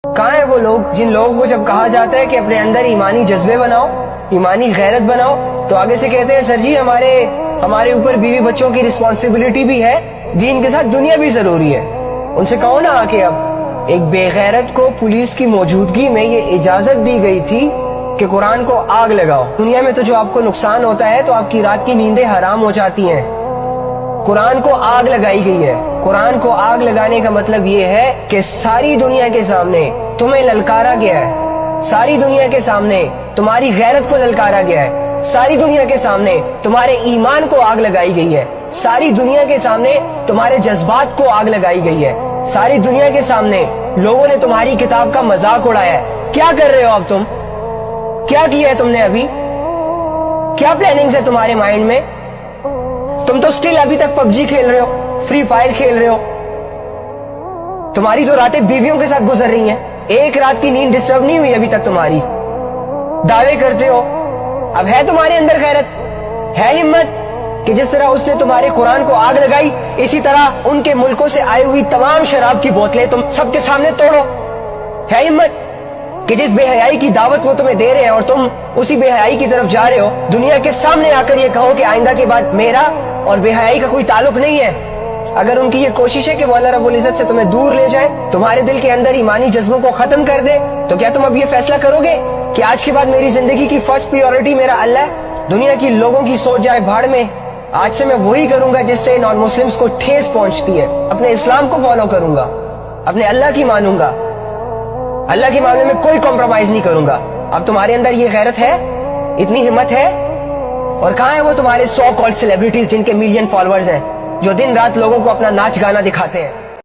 کہاں ہیں وہ لوگ جن لوگوں کو جب کہا جاتا ہے کہ اپنے اندر ایمانی جذبے بناؤ، ایمانی غیرت بناؤ، تو آگے سے کہتے ہیں سر جی ہمارے اوپر بیوی بچوں کی رسپانسبلٹی بھی ہے، دین کے ساتھ دنیا بھی ضروری ہے۔ ان سے کہو نا آکے اب ایک بے غیرت کو پولیس کی موجودگی میں یہ اجازت دی گئی تھی کہ قرآن کو آگ لگاؤ۔ دنیا میں تو جو آپ کو نقصان ہوتا ہے تو آپ کی رات کی نیندیں حرام ہو جاتی ہیں، قرآن کو آگ لگائی گئی ہے۔ قرآن کو آگ لگانے کا مطلب یہ ہے کہ ساری دنیا کے سامنے تمہیں للکارا گیا ہے، ساری دنیا کے سامنے تمہاری غیرت کو للکارا گیا ہے، ساری دنیا کے سامنے تمہارے ایمان کو آگ لگائی گئی ہے، ساری دنیا کے سامنے تمہارے جذبات کو آگ لگائی گئی ہے، ساری دنیا کے سامنے لوگوں نے تمہاری کتاب کا مذاق اڑایا ہے۔ کیا کر رہے ہو اب تم؟ کیا کیا ہے تم نے ابھی؟ کیا پلاننگز ہے تمہارے مائنڈ میں؟ تم تو سٹل ابھی تک پب جی کھیل رہے ہو، فری فائر کھیل رہے ہو، تمہاری تو راتیں بیویوں کے ساتھ گزر رہی ہیں، ایک رات کی نیند ڈسٹرب نہیں ہوئی ابھی تک تمہاری، دعوے کرتے ہو۔ اب ہے تمہارے اندر غیرت، ہے ہمت کہ جس طرح اس نے تمہارے قرآن کو آگ لگائی اسی طرح ان کے ملکوں سے آئی ہوئی تمام شراب کی بوتلیں تم سب کے سامنے توڑو؟ ہے ہمت کہ جس بے حیائی کی دعوت وہ تمہیں دے رہے ہیں اور تم اسی بے حیائی کی طرف جا رہے ہو، دنیا کے سامنے آ کر یہ کہو کہ آئندہ کے بعد میرا اور بے حیائی کا کوئی تعلق نہیں ہے؟ اگر ان کی یہ کوشش ہے کہ وہ اللہ رب العزت سے تمہیں دور لے جائے، تمہارے دل کے اندر ایمانی جذبوں کو ختم کر دے، تو کیا تم اب یہ فیصلہ کرو گے کہ آج کے بعد میری زندگی کی فرسٹ پریورٹی میرا اللہ ہے؟ دنیا کی لوگوں کی سوچ جائے بھاڑ میں، آج سے میں وہی کروں گا جس سے نان مسلمز کو ٹھیس پہنچتی ہے، اپنے اسلام کو فالو کروں گا، اپنے اللہ کی مانوں گا، اللہ کے معاملے میں کوئی کمپرومائز نہیں کروں گا۔ اب تمہارے اندر یہ غیرت ہے، اتنی ہمت ہے؟ اور کہاں ہیں وہ تمہارے سو کالڈ سیلیبریٹیز جن کے ملین فالوورز ہیں، جو دن رات لوگوں کو اپنا ناچ گانا دکھاتے ہیں؟